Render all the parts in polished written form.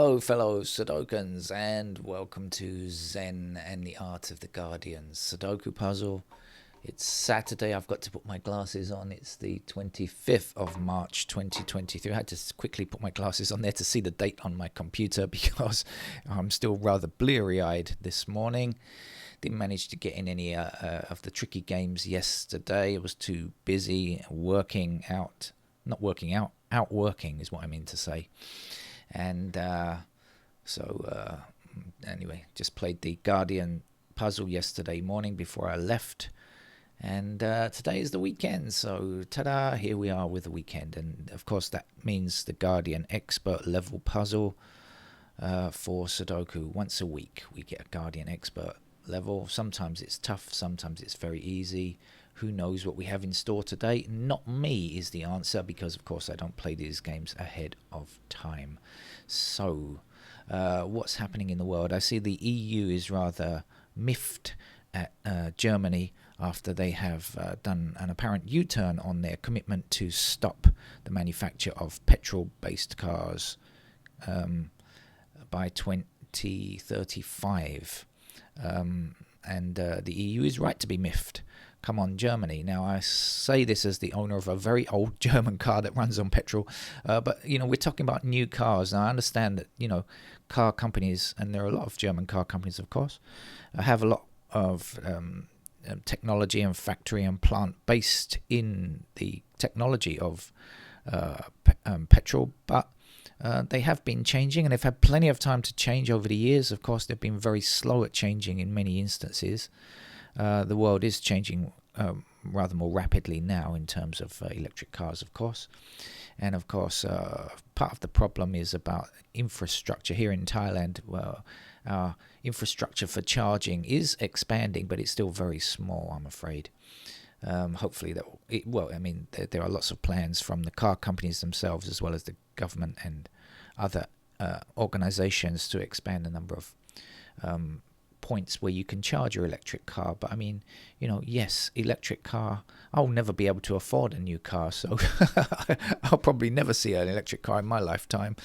Hello, fellow Sudokans, and welcome to Zen and the Art of the Guardian Sudoku puzzle. It's Saturday. I've got to put my glasses on. It's the 25th of March 2023. I had to quickly put my glasses on there to see the date on my computer because I'm still rather bleary-eyed this morning. Didn't manage to get in any of the tricky games yesterday. I was too busy working out. Not working out. Outworking is what I mean to say. And anyway, just played the Guardian puzzle yesterday morning before I left. And today is the weekend, so ta-da, here we are with the weekend. And of course that means the Guardian Expert level puzzle for Sudoku. Once a week we get a Guardian Expert level. Sometimes it's tough, sometimes it's very easy. Who knows what we have in store today? Not me is the answer, because of course I don't play these games ahead of time. So what's happening in the world? I see the EU is rather miffed at Germany after they have done an apparent U-turn on their commitment to stop the manufacture of petrol-based cars by 2035. And the EU is right to be miffed. Come on, Germany. Now, I say this as the owner of a very old German car that runs on petrol. But, we're talking about new cars. Now, I understand that, car companies, and there are a lot of German car companies, of course, have a lot of technology and factory and plant based in the technology of petrol. But they have been changing, and they've had plenty of time to change over the years. Of course, they've been very slow at changing in many instances. The world is changing rather more rapidly now in terms of electric cars, of course. And of course, part of the problem is about infrastructure. Here in Thailand, our infrastructure for charging is expanding, but it's still very small, I'm afraid. Hopefully there are lots of plans from the car companies themselves, as well as the government and other organizations, to expand the number of points where you can charge your electric car. But yes, electric car, I'll never be able to afford a new car, so I'll probably never see an electric car in my lifetime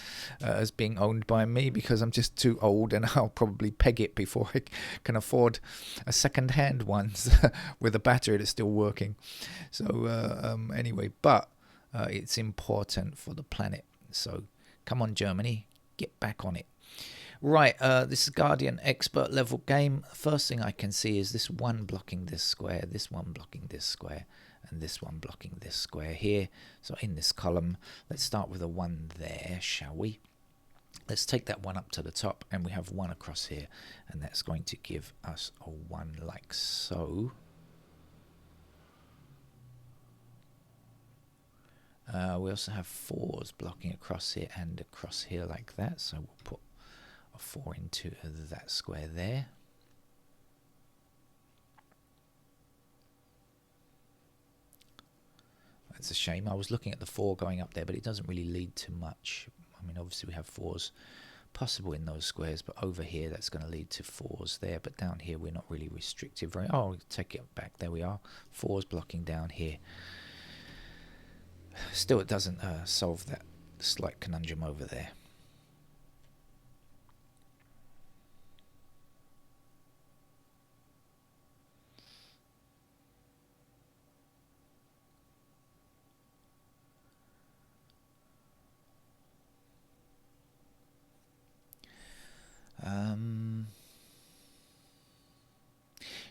as being owned by me, because I'm just too old, and I'll probably peg it before I can afford a second-hand one with a battery that's still working. So anyway, but it's important for the planet. So come on, Germany, get back on it. Right, this is Guardian Expert level game. First thing I can see is this one blocking this square, this one blocking this square, and this one blocking this square here. So in this column, let's start with a one there, shall we? Let's take that one up to the top, and we have one across here, and that's going to give us a one like so. We also have fours blocking across here and across here like that, so we'll put a 4 into that square there. That's a shame. I was looking at the 4 going up there, but it doesn't really lead to much. I mean, obviously we have 4s possible in those squares, but over here that's going to lead to 4s there. But down here we're not really restrictive. Right? Oh, take it back. There we are. 4s blocking down here. Still, it doesn't solve that slight conundrum over there.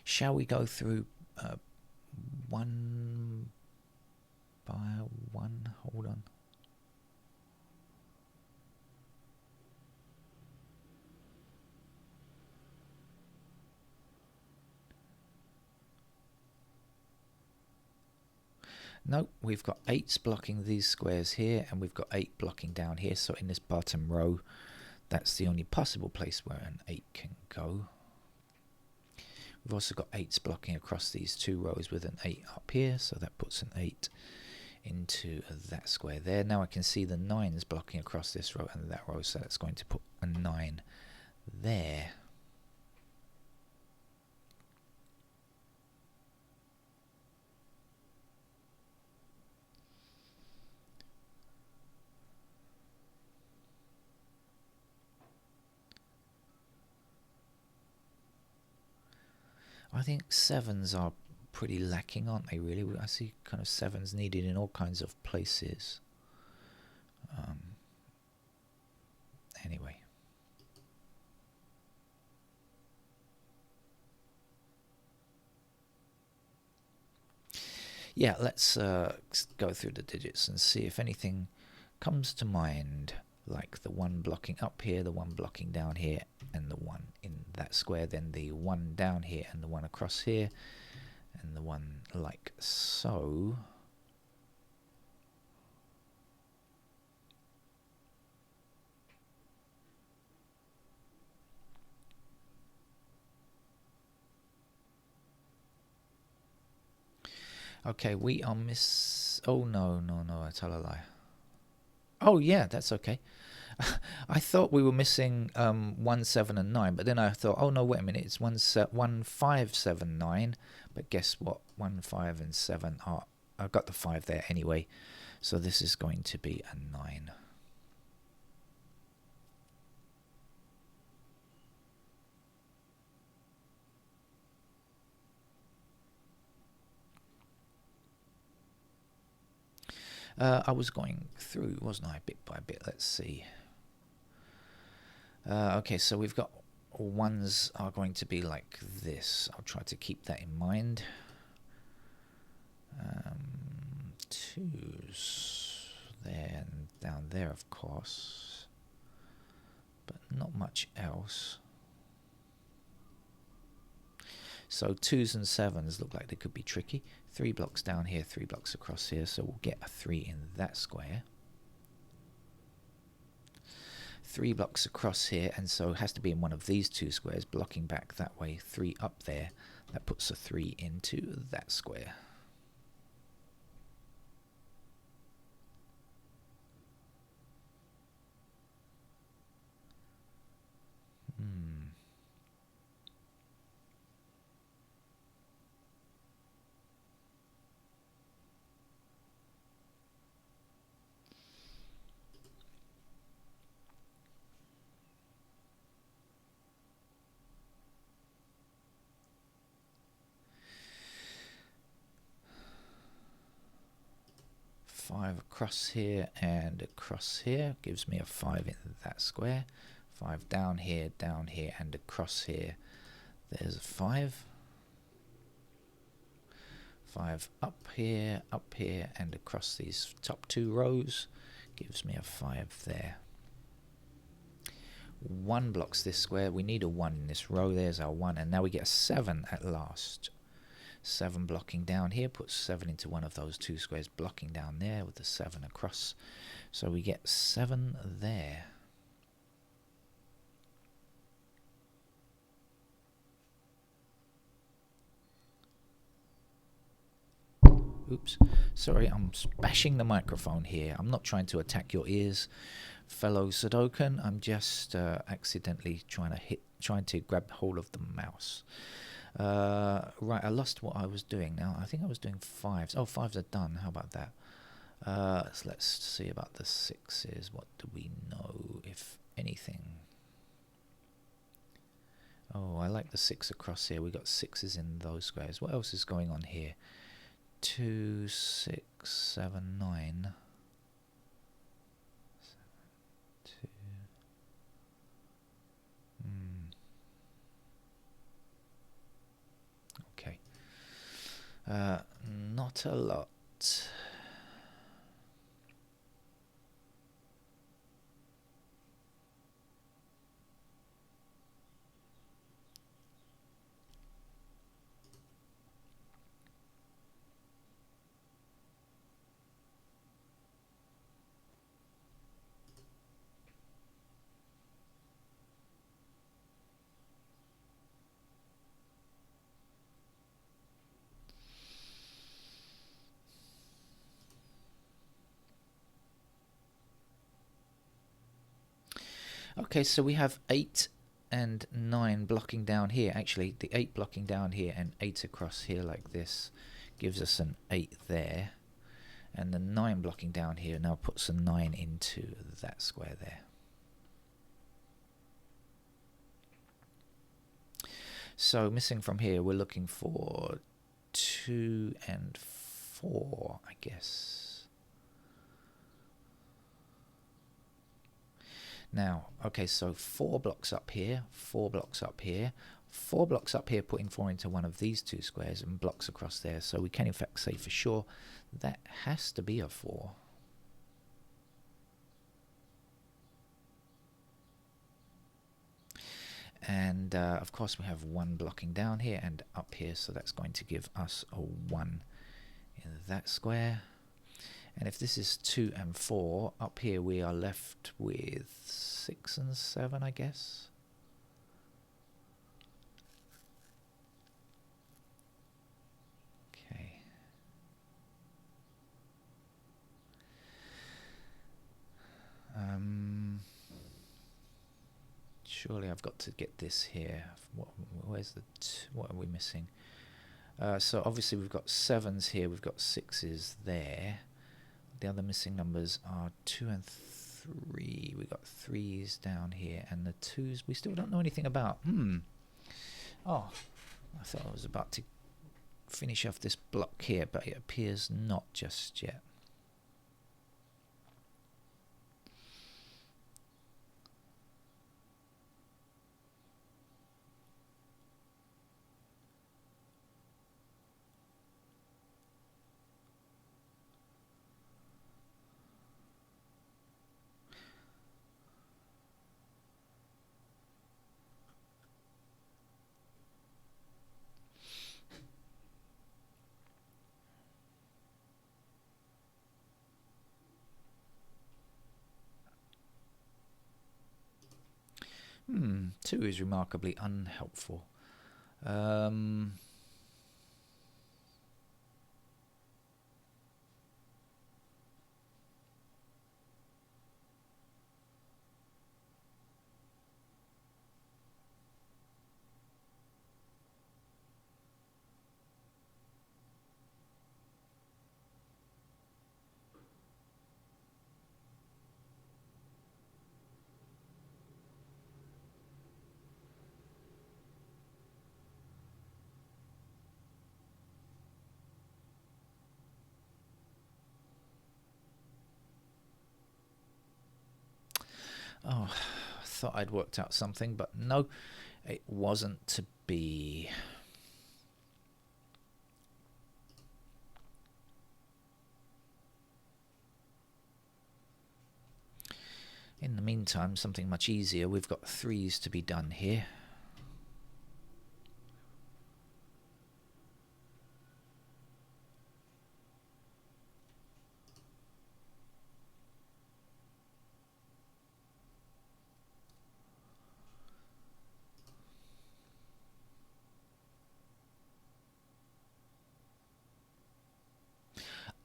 Shall we go through one by one? Hold on. No, we've got 8s blocking these squares here, and we've got 8 blocking down here. So in this bottom row, that's the only possible place where an 8 can go. We've also got 8s blocking across these 2 rows with an 8 up here, so that puts an 8 into that square there. Now I can see the 9s blocking across this row and that row, so that's going to put a 9 there. I think 7s are pretty lacking, aren't they, really? I see kind of 7s needed in all kinds of places. Anyway. Yeah, let's go through the digits and see if anything comes to mind, like the one blocking up here, the one blocking down here, and the one in that square, then the one down here and the one across here, and the one like so. Okay, we are oh, no, I tell a lie. Oh, yeah, that's okay. I thought we were missing 1, 7, and 9, but then I thought, oh, no, wait a minute, it's 1, 5, 7, 9. But guess what? 1, 5, and 7 are... I've got the 5 there anyway, so this is going to be a 9. I was going through, wasn't I, bit by bit? Let's see. Okay, so we've got 1s are going to be like this. I'll try to keep that in mind. 2s there and down there, of course, but not much else. So 2s and 7s look like they could be tricky. 3 blocks down here, 3 blocks across here, so we'll get a 3 in that square. 3 blocks across here, and so it has to be in one of these 2 squares, blocking back that way. 3 up there, that puts a 3 into that square. Five across here and across here gives me a 5 in that square. 5 down here, and across here. There's a 5. 5 up here, and across these top 2 rows gives me a 5 there. 1 blocks this square. We need a 1 in this row. There's our 1, and now we get a 7 at last. 7 blocking down here puts 7 into one of those 2 squares, blocking down there with the 7 across. So we get 7 there. Oops, sorry, I'm bashing the microphone here. I'm not trying to attack your ears, fellow Sudokan. I'm just accidentally trying to grab hold of the mouse. Right, I lost what I was doing now. I think I was doing 5s. Oh, 5s are done. How about that? So let's see about the 6s. What do we know, if anything? Oh, I like the 6 across here. We got 6s in those squares. What else is going on here? 2, 6, 7, 9. 7, 2. Okay. Not a lot. Okay, so we have 8 and 9 blocking down here. Actually, the 8 blocking down here and 8 across here like this gives us an 8 there. And the 9 blocking down here now puts a 9 into that square there. So missing from here, we're looking for 2 and 4, I guess. Now, okay, so 4 blocks up here, 4 blocks up here, 4 blocks up here, putting 4 into one of these 2 squares, and blocks across there. So we can in fact say for sure that has to be a 4. And of course we have 1 blocking down here and up here, so that's going to give us a 1 in that square. And if this is 2 and 4, up here we are left with 6 and 7, I guess. Okay. Surely I've got to get this here. Where's the what are we missing? So obviously we've got 7s here, we've got 6s there. The other missing numbers are 2 and 3. We've got 3s down here, and the 2s we still don't know anything about. Oh, I thought I was about to finish off this block here, but it appears not just yet. Two is remarkably unhelpful. Oh, I thought I'd worked out something, but no, it wasn't to be. In the meantime, something much easier. We've got 3s to be done here.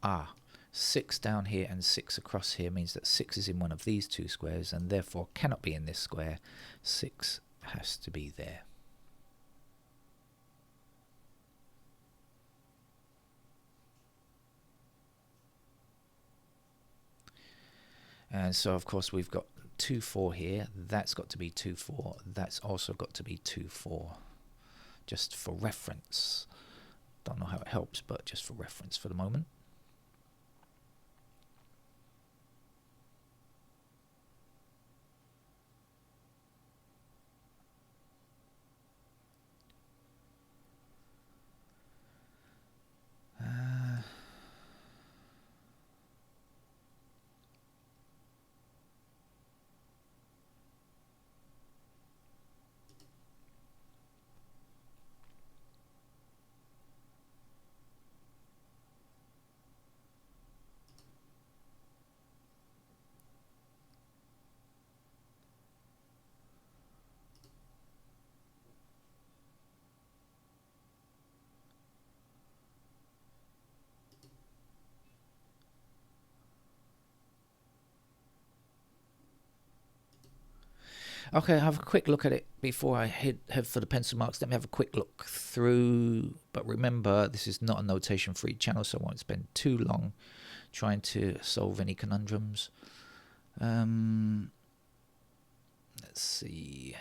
Ah, 6 down here and 6 across here means that 6 is in one of these 2 squares and therefore cannot be in this square. 6 has to be there. And so of course we've got 2, 4 here. That's got to be 2, 4. That's also got to be 2, 4. Just for reference. Don't know how it helps, but just for reference for the moment. Okay, I'll have a quick look at it before I head for the pencil marks. Let me have a quick look through. But remember, this is not a notation-free channel, so I won't spend too long trying to solve any conundrums. Let's see.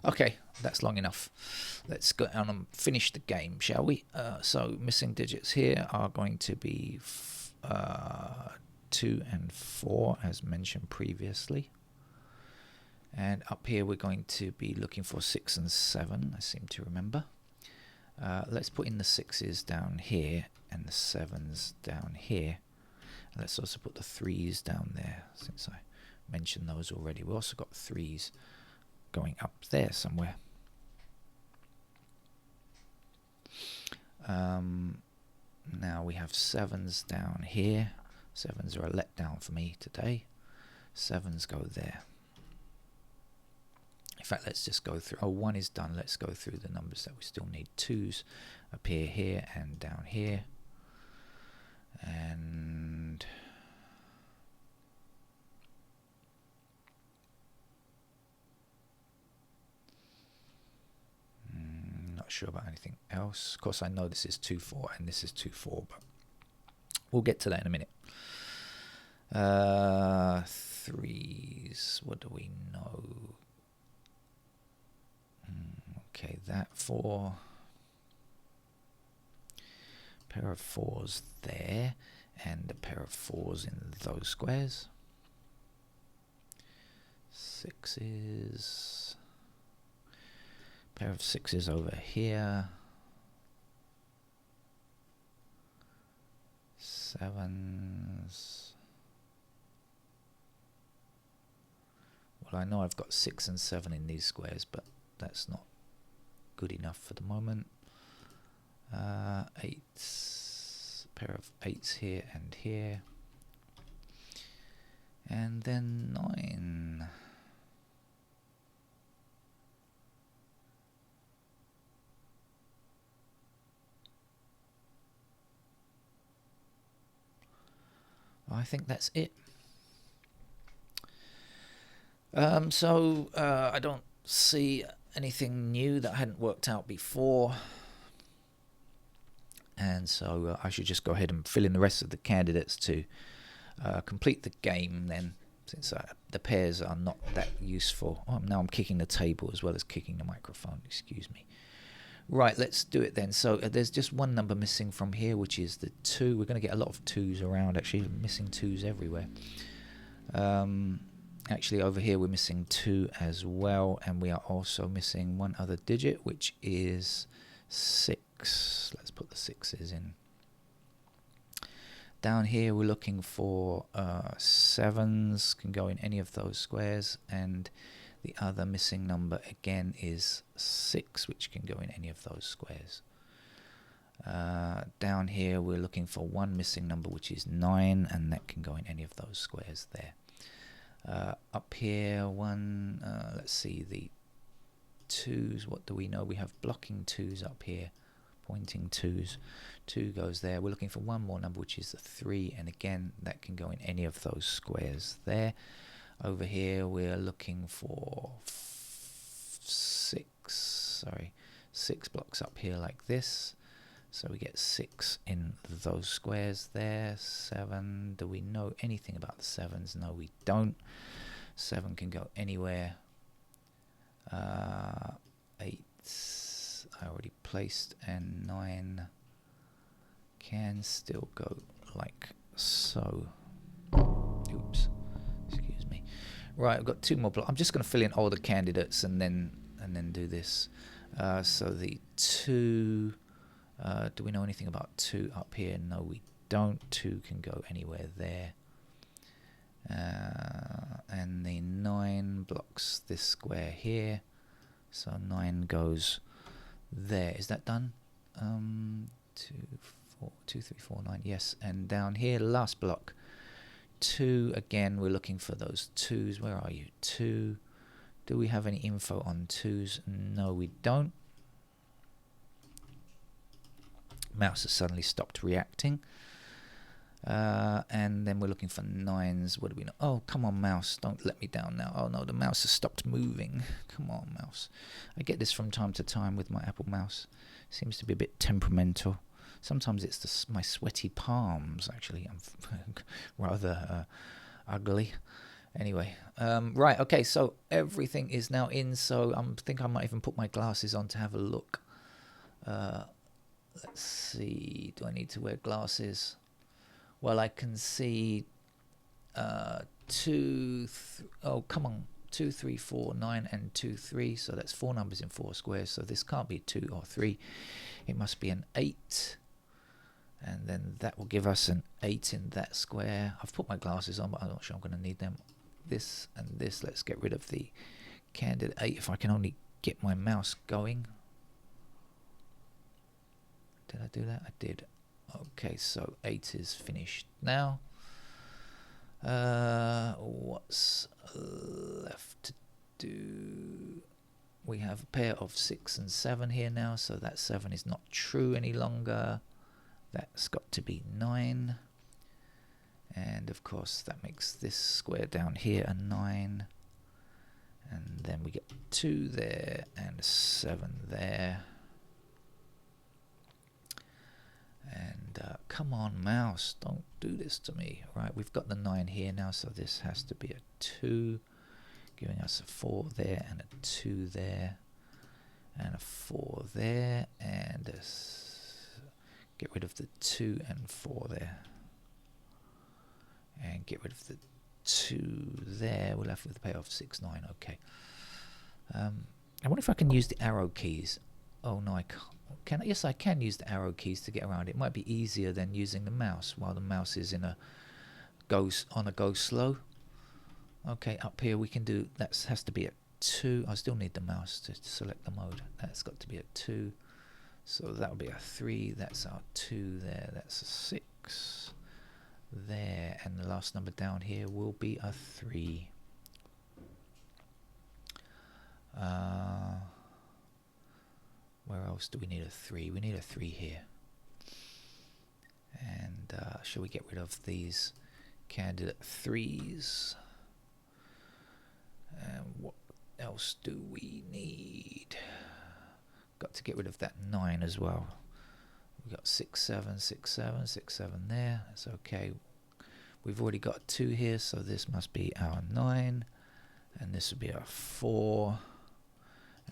Okay, that's long enough. Let's go on and finish the game, shall we? So missing digits here are going to be 2 and 4, as mentioned previously. And up here we're going to be looking for 6 and 7, I seem to remember. Let's put in the 6s down here and the 7s down here. And let's also put the 3s down there, since I mentioned those already. We also got 3s going up there somewhere. Now we have 7s down here. 7s are a letdown for me today. 7s go there. In fact, let's just go through. 1 is done. Let's go through the numbers that we still need. 2s appear here and down here. And not sure about anything else. Of course, I know this is 2-4 and this is 2-4, but we'll get to that in a minute. 3s. What do we know? Okay, that 4. Pair of 4s there, and a pair of 4s in those squares. 6s. Pair of 6s over here. 7s. Well, I know I've got 6 and 7 in these squares, but that's not good enough for the moment. 8s, pair of 8s here and here, and then 9. I think that's it. So I don't see anything new that hadn't worked out before, and so I should just go ahead and fill in the rest of the candidates to complete the game then, since the pairs are not that useful. Now I'm kicking the table as well as kicking the microphone, excuse me. Right, let's do it then. So there's just one number missing from here, which is the 2. We're going to get a lot of 2s around, actually. Missing 2s everywhere. Actually, over here we're missing 2 as well, and we are also missing one other digit, which is 6. Let's put the 6s in. Down here we're looking for 7s, can go in any of those squares, and the other missing number again is 6, which can go in any of those squares. Down here we're looking for one missing number, which is 9, and that can go in any of those squares there. Up here, let's see, the 2s, what do we know? We have blocking 2s up here, pointing 2s. 2 goes there. We're looking for one more number, which is the 3, and again, that can go in any of those squares there. Over here, we're looking for 6 blocks up here like this. So we get 6 in those squares there. 7, do we know anything about the 7s? No, we don't. 7 can go anywhere. 8, I already placed, and 9 can still go like so. Oops, excuse me. Right, I've got 2 more blocks. I'm just going to fill in all the candidates and then do this. So the 2. Do we know anything about 2 up here? No, we don't. 2 can go anywhere there. And the 9 blocks this square here. So 9 goes there. Is that done? 2, 3, 4, 9. Yes. And down here, last block. 2, again, we're looking for those 2s. Where are you? 2. Do we have any info on 2s? No, we don't. Mouse has suddenly stopped reacting. And then we're looking for 9s. What do we know? Oh, come on, mouse. Don't let me down now. Oh, no, the mouse has stopped moving. Come on, mouse. I get this from time to time with my Apple mouse. Seems to be a bit temperamental. Sometimes it's my sweaty palms, actually. I'm rather ugly. Anyway, right, okay, so everything is now in, so I think I might even put my glasses on to have a look. Let's see, do I need to wear glasses? Well, I can see 2, come on, 2, 3, 4, 9, and 2, 3, so that's 4 numbers in 4 squares, so this can't be 2 or 3, it must be an 8, and then that will give us an 8 in that square. I've put my glasses on, but I'm not sure I'm going to need them. This and this, let's get rid of the candidate 8, if I can only get my mouse going. Did I do that? I did. Okay, so 8 is finished now. What's left to do? We have a pair of 6 and 7 here now, so that 7 is not true any longer. That's got to be 9. And of course that makes this square down here a 9. And then we get 2 there and 7 there. And come on, mouse, don't do this to me. Right, we've got the 9 here now, so this has to be a 2, giving us a 4 there and a 2 there and a 4 there, and get rid of the 2 and 4 there, and get rid of the 2 there. We're left with a pair of 6, 9. Okay. I wonder if I can use the arrow keys. Oh no, I can't. Yes, I can use the arrow keys to get around. It might be easier than using the mouse while the mouse is in a go slow. Okay, up here we can do, that has to be a 2. I still need the mouse to select the mode. That's got to be a 2. So that will be a 3. That's our 2 there. That's a 6 there. And the last number down here will be a 3. Where else do we need a 3? We need a 3 here. And shall we get rid of these candidate 3s? And what else do we need? Got to get rid of that 9 as well. We've got 6, 7, 6, 7, 6, 7 there. That's okay. We've already got a 2 here, so this must be our 9. And this would be our 4.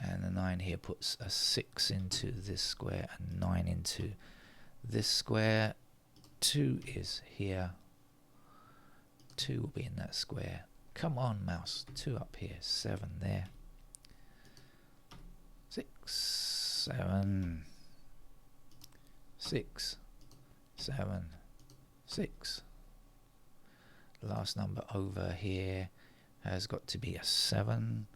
And the 9 here puts a 6 into this square and 9 into this square. 2 is here. 2 will be in that square. Come on, mouse. 2 up here. 7 there. 6, 7, 6, 7, 6. Last number over here has got to be a 7.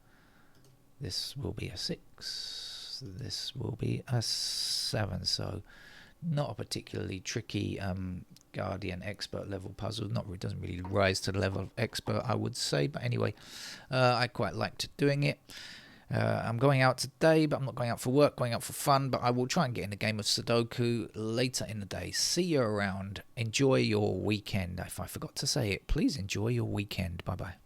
This will be a 6. This will be a 7. So not a particularly tricky Guardian expert level puzzle. It doesn't really rise to the level of expert, I would say. But anyway, I quite liked doing it. I'm going out today, but I'm not going out for work, going out for fun. But I will try and get in a game of Sudoku later in the day. See you around. Enjoy your weekend. If I forgot to say it, please enjoy your weekend. Bye-bye.